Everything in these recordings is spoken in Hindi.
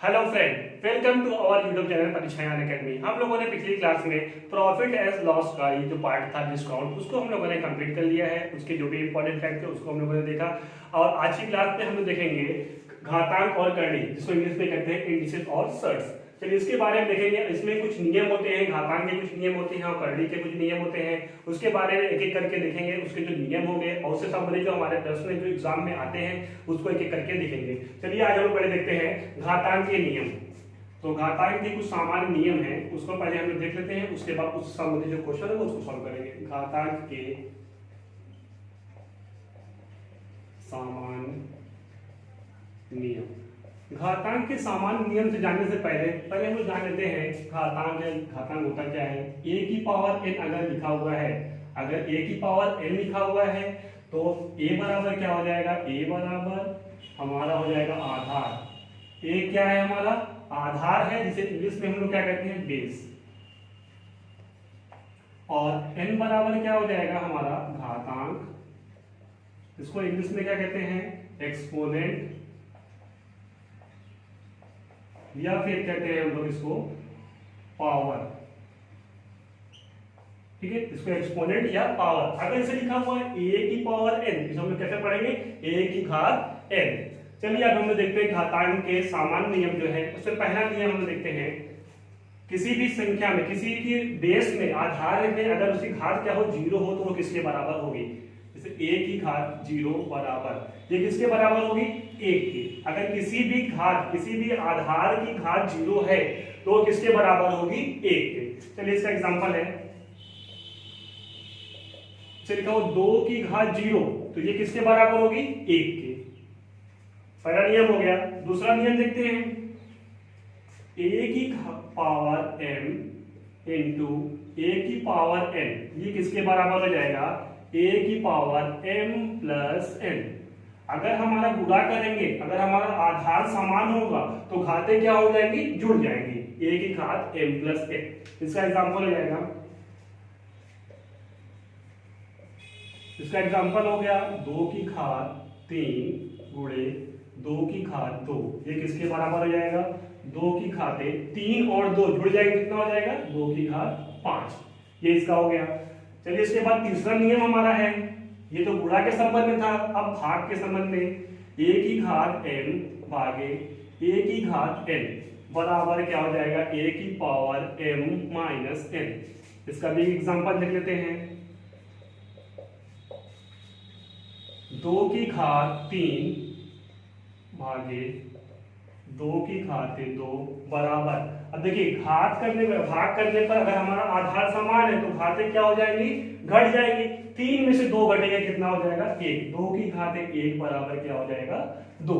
Hello friend, welcome to our YouTube channel परिचयान अकेडमी। हम लोगों ने पिछली क्लास में प्रॉफिट एज लॉस का ये जो पार्ट था डिस्काउंट, उसको हम लोगों ने कंप्लीट कर लिया है। उसके जो भी इंपॉर्टेंट फैक्ट थे उसको हम लोगों ने देखा और आज की क्लास में हम लोग देखेंगे घातांक और करणी, जिसको इंग्लिश में कहते हैं इंडिसेस और सर्ट्स। चलिए इसके बारे में देखेंगे। इसमें कुछ नियम होते हैं, घातांक के कुछ नियम होते हैं और करणी के कुछ नियम होते हैं। उसके बारे में एक एक करके देखेंगे, उसके जो नियम होंगे और उससे संबंधित जो हमारे प्रश्न जो एग्जाम में आते हैं उसको एक एक करके देखेंगे। चलिए आज हम पहले देखते हैं घातांक के नियम। तो घातांक के कुछ सामान्य नियम हैं, उसको पहले हम लोग देख लेते हैं। उसके बाद उससे संबंधित जो क्वेश्चन है उसको सॉल्व करेंगे। घातांक के सामान्य नियम। घातांक के सामान्य नियम से जानने से पहले हम लोग जान लेते हैं घातांक होता क्या है। a की पावर n अगर लिखा हुआ है, अगर a की पावर n लिखा हुआ है तो a बराबर क्या हो जाएगा, a बराबर हमारा हो जाएगा आधार। a क्या है, हमारा आधार है, जिसे इंग्लिश में हम लोग क्या कहते हैं, बेस। और n बराबर क्या हो जाएगा, हमारा घातांक, इसको इंग्लिश में क्या कहते हैं, एक्सपोनेंट, या फिर कहते हैं हम लोग इसको पावर। ठीक है, इसको एक्सपोनेंट या पावर। अगर इसे लिखा हुआ है a की पावर n, इसे हम लोग कैसे पढ़ेंगे, a की घात n। चलिए अब हम लोग देखते हैं घातांक के सामान्य नियम जो है। उससे पहला नियम हम देखते हैं, किसी भी संख्या में, किसी की बेस में, आधार में अगर उसकी घात क्या हो, जीरो हो, तो वो किसके बराबर होगी। जैसे a की घात जीरो बराबर, ये किसके बराबर होगी, एक की। अगर किसी भी घात, किसी भी आधार की घात जीरो है तो किसके बराबर होगी, एक के। चलिए इसका एग्जांपल है, लिखा हो 2 की घात जीरो, तो ये किसके बराबर होगी, एक के। पहला नियम हो गया। दूसरा नियम देखते हैं, a की पावर m इंटू a की पावर n, ये किसके बराबर हो जाएगा, a की पावर m प्लस n। अगर हमारा गुणा करेंगे, अगर हमारा आधार समान होगा तो घातें क्या हो जाएंगी, जुड़ जाएंगी, a की घात m प्लस n। इसका एग्जांपल हो जाएगा, इसका एग्जांपल हो गया 2 की घात 3 गुणे 2 की घात 2, ये किसके बराबर हो जाएगा, 2 की घातें 3 और 2 जुड़ जाएंगे, कितना हो जाएगा, 2 की घात 5। ये इसका हो गया। चलिए इसके बाद तीसरा नियम हमारा है, ये तो गुणा के संबंध में था, अब भाग के संबंध में। a की घात m भागे a की घात n बराबर क्या हो जाएगा, a की पावर m माइनस n। इसका भी एग्जांपल देख लेते हैं, 2 की घात 3 भागे 2 की घात 2 बराबर। अब देखिए घात करने पर, भाग करने पर अगर हमारा आधार समान है तो घातें क्या हो जाएंगी, घट जाएंगी। 3 में से 2 घटेगा, कितना हो जाएगा, 1। 2 की घात 1 बराबर क्या हो जाएगा, 2।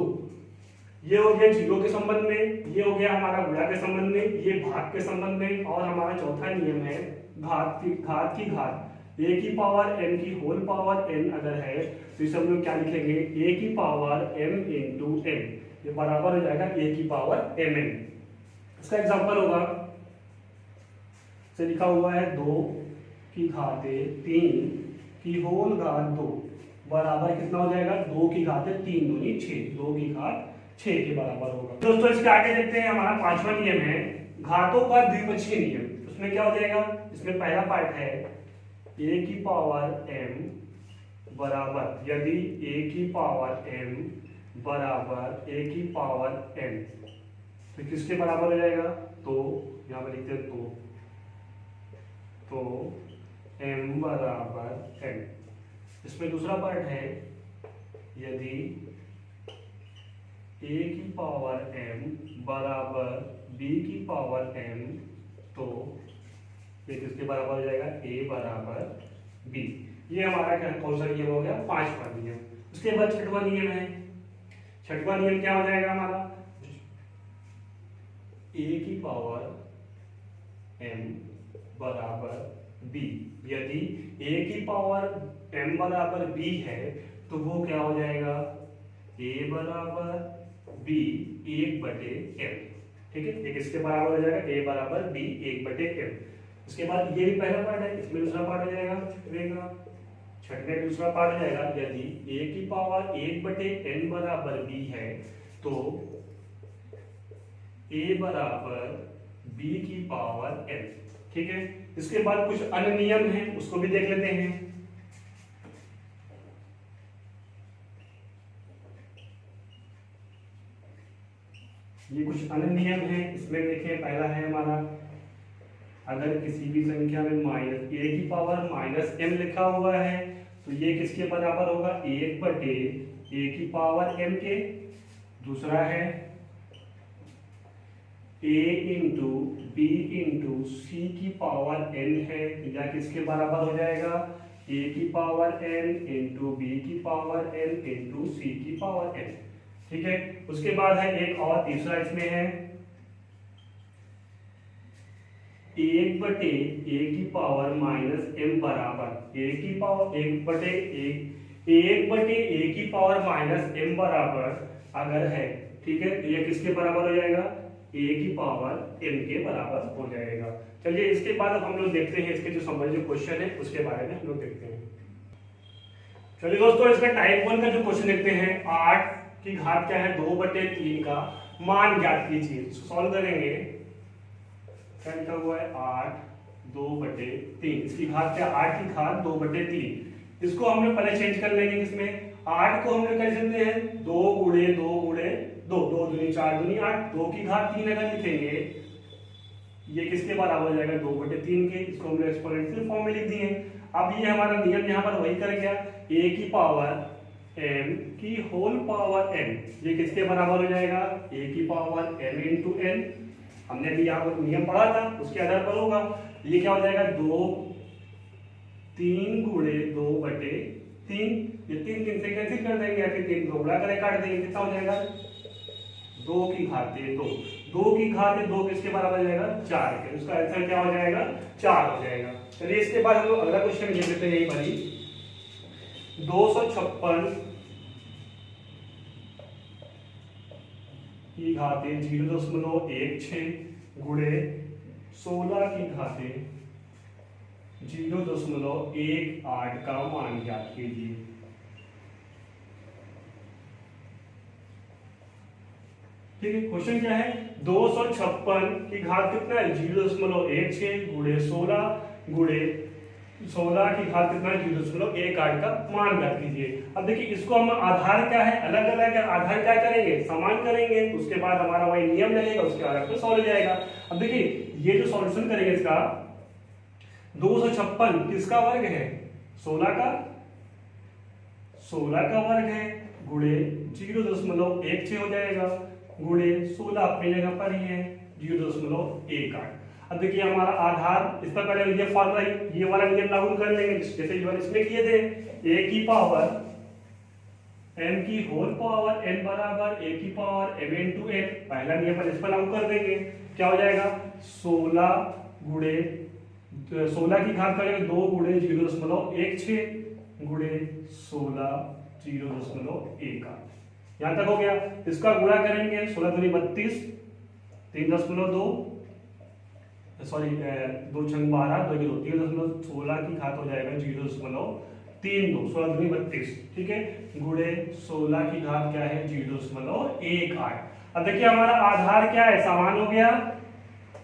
ये हो गया जीरो के संबंध में, ये हो गया हमारा गुणा के संबंध में, ये भाग के संबंध में। और हमारा चौथा नियम है घात की घात a की पावर m की होल पावर n अगर है तो इसे हम लोग क्या लिखेंगे, a की पावर m इंटू n, ये बराबर हो जाएगा a की पावर mn। इसका एग्जांपल होगा, से लिखा हुआ है 2 की घाते 3 की होल घात 2 बराबर कितना हो जाएगा, 2 की घाते 3 दूनी 6, 2 की घात 6 के बराबर होगा। दोस्तों इसके आगे देखते हैं, हमारा पांचवा नियम है घातों का द्विपक्षीय नियम। उसमें क्या हो जाएगा, इसमें पहला पार्ट है a की पावर m बराबर, यदि a की पावर m बराबर a की पावर n, तो किसके बराबर हो जाएगा, तो यहाँ पर लिखते हैं तो m बराबर n। इसमें दूसरा पार्ट है, यदि a की पावर m बराबर b की पावर m, तो ये किसके बराबर हो जाएगा, a बराबर b। ये हमारा क्या, कौन सा नियम हो गया, पांचवा नियम। उसके बाद छठवां नियम है। छठवां नियम क्या हो जाएगा हमारा, a की पावर m बराबर b, यदि a की पावर m बराबर b है तो वो क्या हो जाएगा, a बराबर b 1/m। ठीक है, ये किसके बराबर हो जाएगा, a बराबर b 1/m। उसके बाद ये भी पहला पार्ट है, इसमें दूसरा पार्ट हो जाएगा, छठवें दूसरा पार्ट हो जाएगा, यदि a की पावर 1/n बराबर b है तो a बराबर b की पावर n। ठीक है, इसके बाद कुछ अन्य नियम हैं, उसको भी देख लेते हैं। ये कुछ अन्य नियम हैं, इसमें देखें, पहला है हमारा, अगर किसी भी संख्या में माइनस a की पावर माइनस m लिखा हुआ है तो ये किसके बराबर होगा, 1/a की पावर m के। दूसरा है a into b into c की पावर n है, या किसके बराबर हो जाएगा, a की पावर n इंटू b की पावर n इंटू c की पावर n। ठीक है, उसके बाद है एक और तीसरा, इसमें है 1/a की पावर माइनस m बराबर a की पावर 1/a की पावर माइनस m बराबर अगर है, ठीक है, तो ये किसके बराबर हो जाएगा, a की पावर m के बराबर हो जाएगा। चलिए इसके बाद अब हम लोग देखते हैं इसके जो संबंधित क्वेश्चन है उसके बारे में हम लोग देखते हैं। चलिए दोस्तों, इसका टाइप 1 का जो क्वेश्चन देखते हैं, 8 की घात क्या है, 2/3 का मान ज्ञात कीजिए। सॉल्व करेंगे, क्या लिखा हुआ है, 8 2/3, इसकी घात क्या, 8 की घात 2/3। इसको हम लोग पहले चेंज कर लेंगे, किसमें, 8 को हम लोग कर सकते हैं 2 गुणे 2 गुणे 2, 2 दूनी 4 दूनी 8, 2 की घात 3 अगर लिखेंगे ये किसके बराबर हो जाएगा, 2/3 के। इसको हम लोग एक्सपोनेंशियल फॉर्म में लिख दिए। अब ये हमारा नियम यहाँ पर वही कर गया, a की पावर m की होल पावर n, ये किसके बराबर हो जाएगा, a की पावर m इंटू n। हमने भी यहाँ पर नियम पढ़ा था, उसके आधार पर होगा। ये क्या हो जाएगा, 3 गुणे 2/3, ये 3 3 से कैंसिल कर देंगे, या फिर 3 को गुणा करके काट देंगे, कितना हो जाएगा, 2 की घात 2, 2 की घात 2 किसके बराबर हो जाएगा, 4 के। उसका आंसर क्या हो जाएगा, 4 हो जाएगा। चलिए इसके बाद हम लोग अगला क्वेश्चन लिख लेते हैं, यही वाली 256 की घातें 0.16 गुणे 16 की घातें 0.18 का मान ज्ञात कीजिए। ठीक है, क्वेश्चन क्या है, 256 की घात कितना है, 0.16 गुणे 16 गुणे 16 की घात कितना है, 0.18 का मान ज्ञात कीजिए। अब देखिए इसको हम आधार क्या है, अलग अलग है, आधार क्या करेंगे, समान करेंगे, उसके बाद हमारा वही नियम लगेगा, उसके आधार पर सॉल्व हो जाएगा। अब देखिए ये जो सॉल्यूशन करेंगे इसका, 256 किसका वर्ग है, 16 का वर्ग है, गुणे 0.16 हो जाएगा, गुणे 16 अपनी जगह पर ही है 0.18। अब देखिए हमारा आधार, इस पर पहले ये फॉर्मूला, ये वाला नियम लागू कर लेंगे, जैसे इसमें किए थे, a की पावर m की होल पावर n बराबर a की पावर m इंटू n, पहला नियम इस पर लागू कर देंगे। क्या हो जाएगा, 16 गुणे 16 की घात करेंगे 2 गुणे 0.16 गुणे 16 0.18, यहां तक हो गया। इसका गुणा करेंगे, 16 दूनी 32, 3.2 सॉरी 2 छंग 12, 2 की 2, 3.16 की घात हो जाएगा 0.32, 16 दूनी 32, ठीक है, गुणे 16 की घात क्या है 0.18। अब देखिए हमारा आधार क्या है, समान हो गया।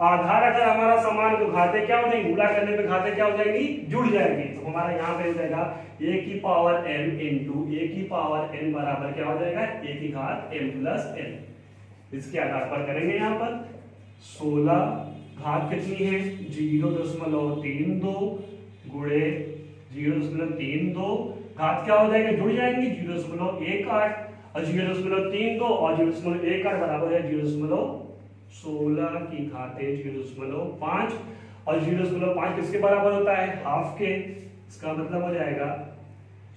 आधार अगर हमारा समान तो घातें क्या हो जाएंगी, गुणा करने पे घातें क्या हो जाएंगी, जुड़ जाएंगी। तो हमारा यहाँ पे हो जाएगा a की पावर m इंटू a की पावर n बराबर क्या हो जाएगा, a की घात m प्लस n। इसके आधार पर करेंगे, यहाँ पर 16 घात कितनी है 0.32 गुणे 0.32, घात क्या हो जाएगा, जुड़ जाएंगी 0.18, और 0.32 और 0.18 बराबर है 0.16 की घातें 0.5, और 0.5 किसके बराबर होता है, हाफ के। इसका मतलब हो जाएगा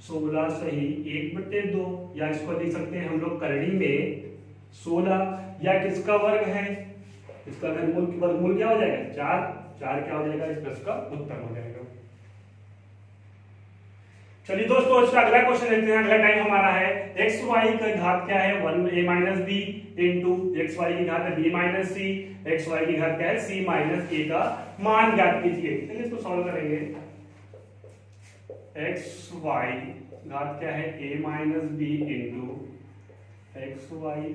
16 सही 1/2, या इसको देख सकते हैं हम लोग करनी में 16, या किसका वर्ग है, इसका वर्गमूल क्या हो जाएगा 4 क्या हो जाएगा, इसका उत्तर हो जाएगा। चलिए दोस्तों इसका अगला क्वेश्चन देखते हैं। अगला टाइम हमारा है एक्स वाई का घात क्या है 1a minus B into X Y की घात है b minus C, X Y की घात क्या है c माइनस a का मान ज्ञात कीजिए। चलिए इसको सॉल्व करेंगे। एक्स वाई घात क्या है a minus B into X Y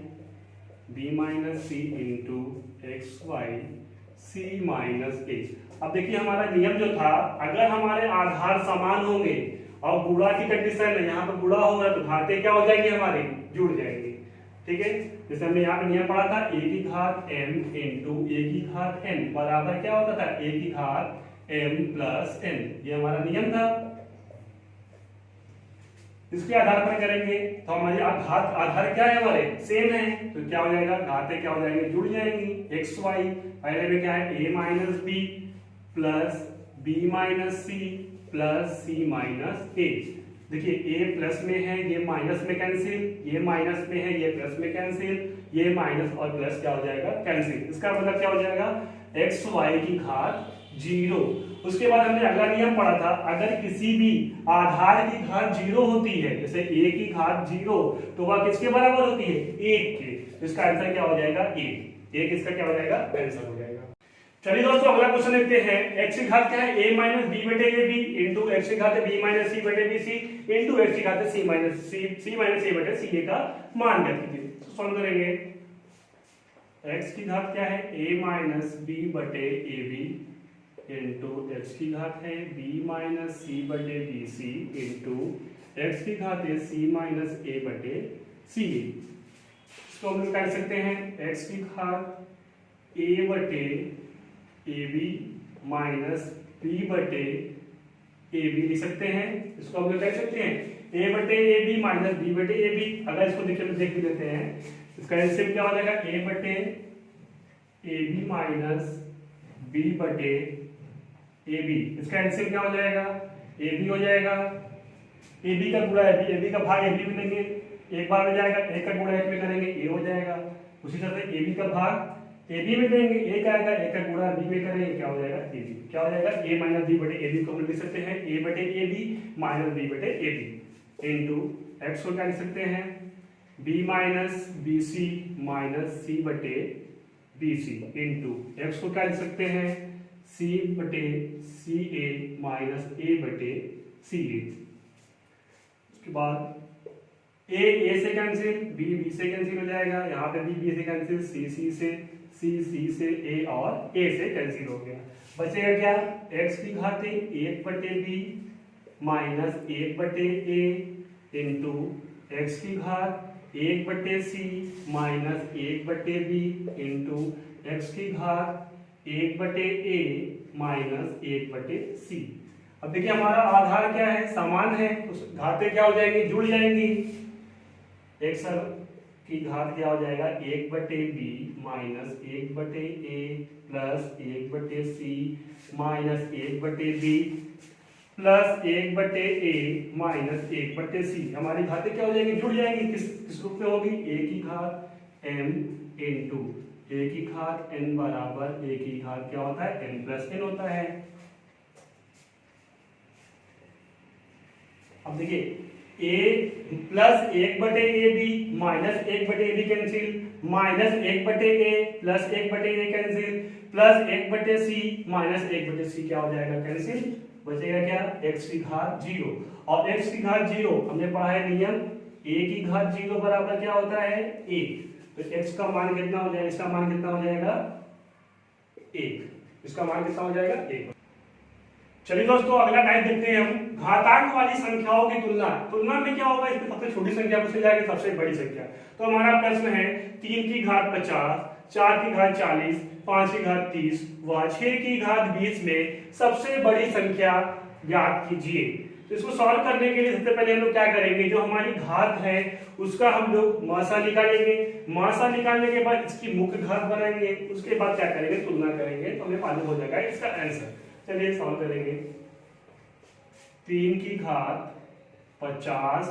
B minus C into X Y C minus A. अब देखिए हमारा नियम जो था, अगर हमारे आधार समान होंगे और गुणा की कंडीशन है, यहाँ पर गुणा होगा तो घाते क्या हो जाएंगे हमारे, जुड़ जाएंगे। ठीक है, जैसे हमने यहाँ पे नियम पढ़ा था a की घात m इंटू a की घात n बराबर क्या होता था, a की घात m प्लस n। ये हमारा नियम था। इसके आधार पर करेंगे तो हमारी आधार क्या है, हमारे सेम है, तो क्या हो जाएगा, घाते क्या हो जाएंगे, जुड़ जाएंगी। एक्स वाई पहले में क्या है, a minus B plus B minus C plus C minus A. देखिए a प्लस में है, ये माइनस में कैंसिल, ये माइनस में है, ये प्लस में कैंसिल, ये माइनस और प्लस क्या हो जाएगा, कैंसिल। इसका मतलब क्या हो जाएगा, एक्स वाई की घात 0। उसके बाद हमने अगला नियम पढ़ा था, अगर किसी भी आधार की घात 0 होती है, जैसे a की घात 0, तो वह किसके बराबर होती है, 1 के। तो इसका आंसर क्या हो जाएगा, 1 इसका क्या हो जाएगा, आंसर हो जाएगा। चलिए दोस्तों अगला क्वेश्चन देखते हैं। x की घात क्या है, a माइनस बी बटे ए बी इंटू एक्स की घात है b माइनस सी बटे बी सी इंटू एक्स की घात है सी माइनस ए बटे सी ए का मान ज्ञात कीजिए। तो सॉल्व करेंगे। x की घात क्या है, a माइनस बी बटे ए बी इंटू एक्स की घात है b माइनस सी बटे बी सी इंटू एक्स की घात है सी माइनस ए बटे सी ए। इसको हम कर सकते हैं, x की घात a बटे ए बी माइनस बी बटे ए बी लिख सकते हैं। इसको हम कह सकते हैं a बटे ए बी माइनस बी बटे ए बी। अगर इसको देख भी लेते हैं, इसका एलसीएम क्या हो जाएगा, a बटे ए बी माइनस बी बटे ए बी। इसका एलसीएम क्या हो जाएगा, ए बी हो जाएगा, ए बी का गुणा ए बी का भाग ए बी में देंगे, एक बार में जाएगा, एक का गुणा एक में करेंगे, ए हो जाएगा। उसी तरह से ए बी का भाग ए बी में देंगे, एक आएगा, एक का गुणा बी में करेंगे, क्या हो जाएगा, ए बी। क्या हो जाएगा, ए माइनस बी बटे ए बी को हम लिख सकते हैं ए बटे ए बी माइनस बी बटे ए बी इंटू एक्स को क्या लिख सकते हैं, B minus B C minus C बटे बी सी इंटू एक्स को क्या लिख सकते हैं, सी बटे सी ए माइनस ए बटे सी ए। उसके बाद ए से कैंसिल, बी से कैंसिल हो जाएगा, यहाँ पे बी से कैंसिल, सी से ए और ए से कैंसिल हो गया। बचेगा क्या, एक्स की घात 1 बटे बी माइनस 1 बटे ए इंटू एक्स की घात 1 बटे सी माइनस 1 बटे बी इंटू एक्स की घात 1 बटे ए माइनस 1 बटे सी। अब देखिए हमारा आधार क्या है, समान है, उस घातें क्या हो जाएंगी, जुड़ जाएंगी। एक्स की घात क्या हो जाएगा, 1 बटे बी माइनस 1 बटे ए प्लस 1 बटे सी माइनस 1 बटे बी प्लस 1 बटे ए माइनस 1 बटे सी। हमारी घातें क्या हो जाएंगी, जुड़ जाएंगी। किस रूप में होगी, a की घात m इंटू a की घात n बराबर a की घात क्या होता है, n प्लस n होता है। अब देखिए a प्लस 1 बटे ए बी माइनस 1 बटे ए बी कैंसिल माइनस 1 बटे ए प्लस 1 बटे ए कैंसिल प्लस 1 बटे सी माइनस 1 बटे सी क्या हो जाएगा, कैंसिल। बचेगा क्या, x की घात 0 और x की घात 0 हमने पढ़ा है नियम, a की घात 0 बराबर क्या होता है, 1। तो x का मान कितना हो जाएगा, इसका मान कितना हो जाएगा, 1। इसका मान कितना हो जाएगा, 1। चलिए दोस्तों अगला टाइप देखते हैं हम, घातांक वाली संख्याओं की तुलना में क्या होगा, इसमें सबसे छोटी संख्या पूछी जाएगी, सबसे बड़ी संख्या। तो हमारा प्रश्न है 3 की घात 50, 4 की घात 40, 5 की घात 30 व 6 की घात 20 में सबसे बड़ी संख्या ज्ञात कीजिए। तो इसको सॉल्व करने के लिए सबसे पहले हम लोग क्या करेंगे, जो हमारी घात है उसका हम लोग मासा निकालेंगे। मासा निकालने के बाद इसकी मुख्य घात बनाएंगे, उसके बाद क्या करेंगे, तुलना करेंगे, तो हमें मालूम हो जाएगा इसका आंसर। चलिए सॉल्व करेंगे। 3 की घात 50,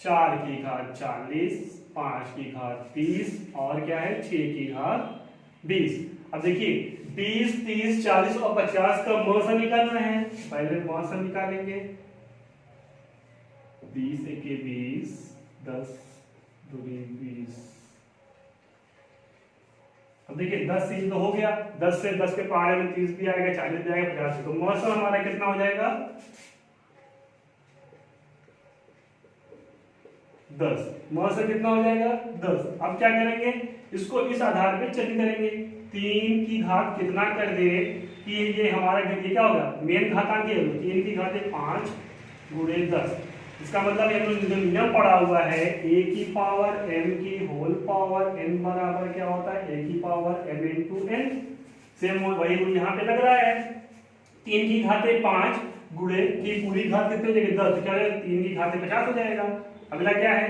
4 की घात 40, 5 की घात 30 और क्या है 6 की घात 20। अब देखिए 20, 30, 40 और 50 का मौसा निकालना है, पहले मौसा निकालेंगे। 20 एके 20, 10 दूनी 20। अब देखिए 10 से तो हो गया, 10 से 10 के पारे में 30 भी आएगा, 40 भी आएगा, 50 तो मौसम हमारा कितना हो जाएगा, 10। म से कितना हो जाएगा 10। अब क्या करेंगे, इसको इस आधार पे चेक करेंगे। 3 की घात कितना कर दे कि ये हमारा ये क्या होगा, मेन घातांक है। 3 की घात 5 गुणे 10। इसका मतलब ये जो नियम पड़ा हुआ है a की पावर m की होल पावर n बराबर क्या होता है a की power m into n। Same वही रूल यहाँ पे लग रहा है। 3 की घाते 5 गुणे की पूरी घात कितनी हो जाएगी 10, तो क्या हो जाएगा 3 की घाते 50 हो जाएगा। अगला क्या है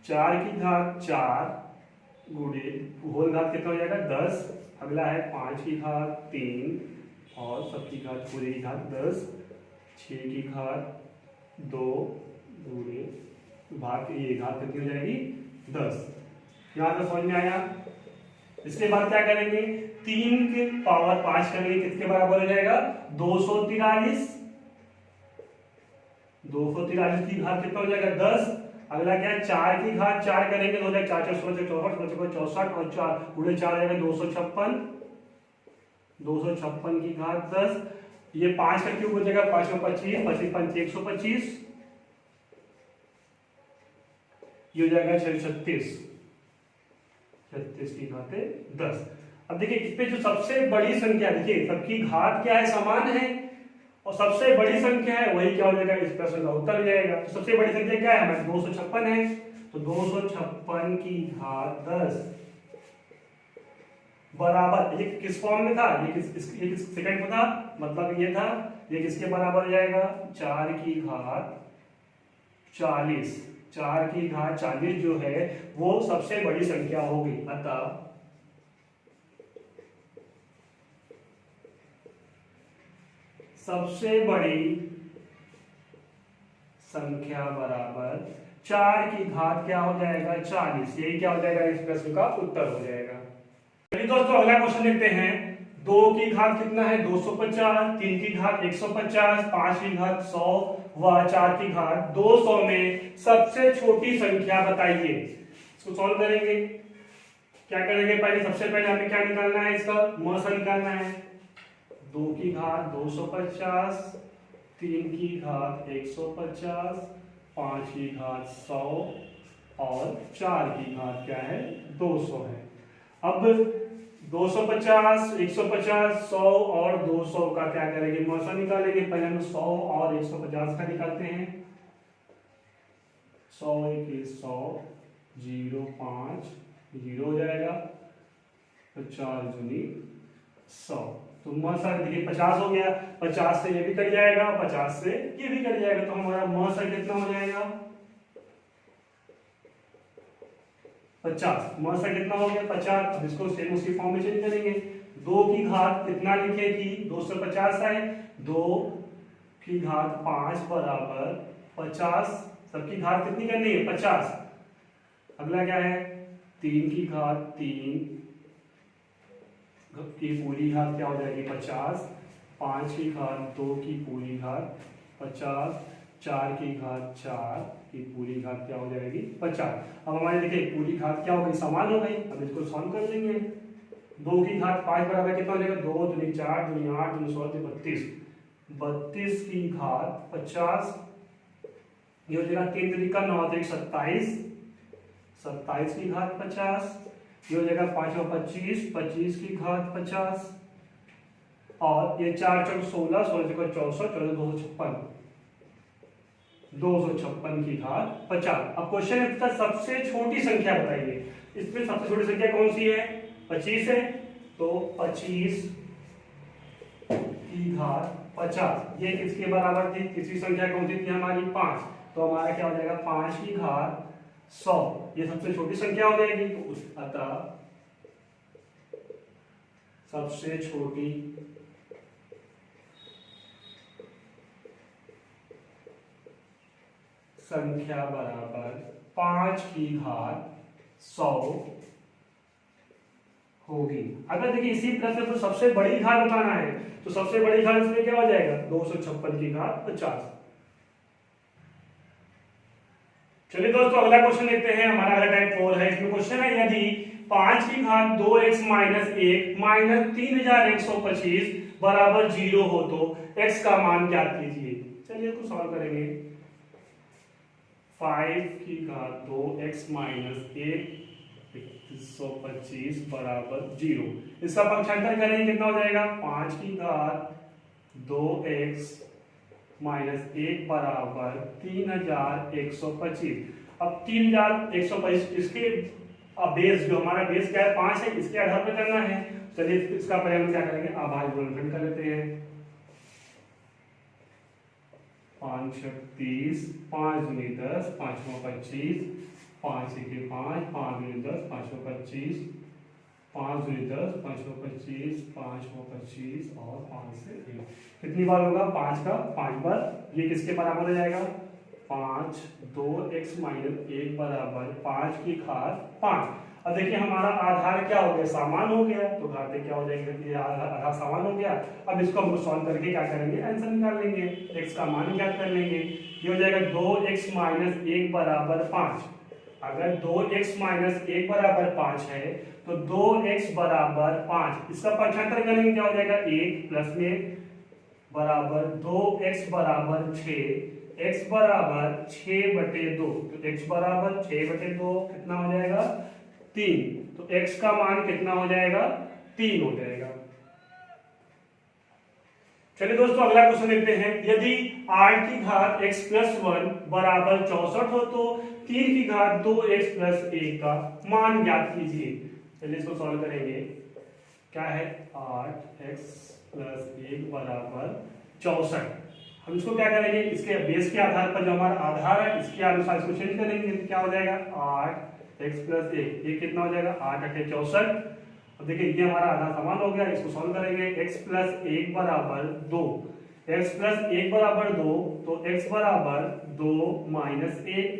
4 की घात 4 गुणे होल घात कितना हो जाएगा 10। अगला है 5 की घात 3 और सबकी घात पूरी की घात 10। 6 की घात 2 गुणे भाग ये घात कितनी हो जाएगी 10। यहाँ तक समझ में आया। इसके बाद क्या करेंगे, 3 के पावर 5 करेंगे, किसके बराबर हो जाएगा 243। 243 की घात कितना हो जाएगा 10। अगला क्या है 4 की घात 4 करेंगे तो हो जाएगा 4 4 64 64 और 4 गुणे 4 हो जाएगा 256। 256 की घात 10। ये 5 का क्यूब हो जाएगा 5 में 25 25 5 125। ये हो जाएगा 36। 36 की घाते 10। अब देखिए इस पे जो सबसे बड़ी संख्या, देखिए सबकी घात क्या है समान है और सबसे बड़ी संख्या है वही क्या हो जाएगा इस प्रश्न का उत्तर हो जाएगा। तो सबसे बड़ी संख्या क्या है हमारे 256 है, तो 256 की घात 10 बराबर, ये किस फॉर्म में था, ये किस सेकंड में था, मतलब ये था, ये किसके बराबर हो जाएगा 4 की घात 40। 4 की घात 40 जो है वो सबसे बड़ी संख्या होगी। अतः सबसे बड़ी संख्या बराबर 4 की घात क्या हो जाएगा 40। यही क्या हो जाएगा इस प्रश्न का उत्तर हो जाएगा। चलिए दोस्तों अगला क्वेश्चन देखते हैं। 2 की घात कितना है 250, 3 की घात 150, 5 की घात 100 व 4 की घात 200 में सबसे छोटी संख्या बताइए। इसको सॉल्व करेंगे। क्या करेंगे, पहले सबसे पहले हमें क्या निकालना है, इसका म सा निकालना है। 2 की घात 250, 3 की घात 150, 5 की घात 100 और 4 की घात क्या है 200 है। अब 250, 150, 100 और 200 का क्या करेंगे, मौसा निकालेंगे। पहले हम 100 और 150 का निकालते हैं। 100 एक 100, 0 5 0 हो जाएगा, 50 दूनी 100। तो मौसा देखिए 50 हो गया, 50 से ये भी कट जाएगा, 50 से ये भी कट जाएगा, तो हमारा मौसा कितना हो जाएगा 50। मौसा कितना हो गया 50। अब इसको सेम उसी फॉर्म में चेंज करेंगे। 2 की घात कितना लिखे थी 250 है, 2 की घात 5 बराबर 50। सबकी घात कितनी करनी है 50। अगला क्या है 3 की घात 3 की पूरी घात क्या हो जाएगी 50। 5 की घात 2 की पूरी घात 50। 4 की घात 4 की पूरी घात क्या हो जाएगी 50। अब हमारे देखिए पूरी घात क्या हो गई समान हो गई। अब इसको सॉल्व कर लेंगे। 2 की घात 5 बराबर कितना हो जाएगा 2 दूनी 4 दूनी 8 दूनी 16 32। 32 की घात 50, ये हो जाएगा 3 दूनी का 9 तो 27। 27 की घात 50, ये हो जाएगा 5 और 25, 25 की घात 50 और ये 4 चौक 16, 16 चौक 64, 256। 256 की घात 50। अब क्वेश्चन है इसका सबसे छोटी संख्या बताइए। इसमें सबसे छोटी संख्या कौन सी है 25 है, तो 25 की घात 50 ये किसके बराबर थी, तीसरी संख्या कौन सी थी हमारी 5, तो हमारा क्या हो जाएगा 5 की घात 100। ये सबसे छोटी संख्या हो जाएगी। तो अतः सबसे छोटी संख्या बराबर 5 की घात 100 होगी। अगर देखिए इसी प्रश्न को सबसे बड़ी घात बताना है तो सबसे बड़ी घात इसमें क्या हो जाएगा 256 की घात 50। चलिए दोस्तों अगला क्वेश्चन देखते हैं। हमारा अगला टाइप 4 है। इसमें क्वेश्चन है यदि 5 की घात 2x माइनस 1 माइनस 3125 बराबर 0 हो तो x का मान ज्ञात कीजिए। चलिए इसको सॉल्व करेंगे। 5 की घात 2 x माइनस 1 125 बराबर 0। इसका पक्षांतर करेंगे कितना हो जाएगा 5 की घात 2x माइनस 1 बराबर 3125। अब 3125 इसके बेस जो हमारा बेस क्या है 5 है, इसके आधार पर करना है। चलिए इसका पहले हम क्या करेंगे आभाज्य गुणनखंड कर लेते हैं। 5 30 5 दूनी 10 5 25 5 1 5 5 दूनी 10 5 25 5 दूनी 10 5 25 5 25 और 5 से 1 कितनी बार होगा 5 का 5 बार। ये किसके बराबर हो जाएगा 5 2x माइनस 1 बराबर 5 की घात 5। अब देखिए हमारा आधार क्या हो गया समान हो गया, तो घातें क्या हो जाएंगे आधार समान हो गया। अब इसको हम सॉल्व करके क्या करेंगे आंसर निकाल लेंगे, x का मान ज्ञात कर लेंगे। ये हो जाएगा 2x माइनस 1 बराबर 5। अगर 2x माइनस 1 बराबर 5 है तो 2x बराबर 5, इसका पक्षांतर करेंगे क्या हो जाएगा 1 प्लस में बराबर 2x बराबर 6, x बराबर 6/2, तो x बराबर 6/2 कितना हो जाएगा 3। तो x का मान कितना हो जाएगा 3 हो जाएगा। चलिए दोस्तों अगला क्वेश्चन देखते हैं। यदि 8 की घात x प्लस 1 बराबर 64 हो तो 3 की घात 2x प्लस 1 का मान ज्ञात कीजिए। चलिए इसको सॉल्व करेंगे। क्या है 8x प्लस 1 बराबर 64। हम इसको क्या करेंगे इसके बेस के आधार पर जो हमारा आधार है इसके अनुसार इसको चेंज करेंगे। क्या हो जाएगा 8x प्लस 1, ये कितना हो जाएगा 8 8 64। अब देखिए ये हमारा आधार समान हो गया, इसको सॉल्व करेंगे। x प्लस 1 बराबर 2, x प्लस 1 बराबर 2, तो x बराबर 2 माइनस 1,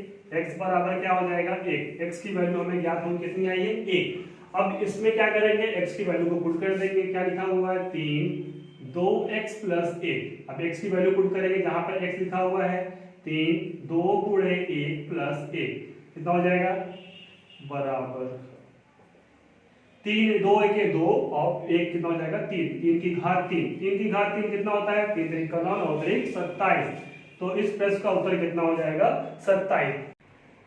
x बराबर क्या हो जाएगा 1। x की वैल्यू हमें ज्ञात होगी कितनी आई है 1। अब इसमें क्या करेंगे x की वैल्यू को पुट कर देंगे। क्या लिखा हुआ है 3 2x प्लस 1। अब x की वैल्यू पुट करेंगे जहां पर x लिखा हुआ है 3 2 गुणे 1 प्लस 1 कितना हो जाएगा बराबर 3 2 1 2 और 1 कितना हो जाएगा 3 3 की घात 3 3 की घात 3 कितना होता है 3 3 का 9 9 3 27। तो इस प्रश्न का उत्तर कितना हो जाएगा 27।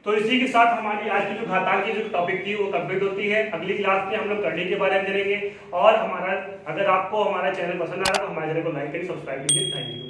तो इसी के साथ हमारी आज की जो घातांक की जो टॉपिक थी वो कंप्लीट होती है। अगली क्लास में हम लोग करने के बारे में जानेंगे। और हमारा अगर आपको हमारा चैनल पसंद आ रहा है तो हमारे चैनल को लाइक करिए, सब्सक्राइब कीजिए। Thank you.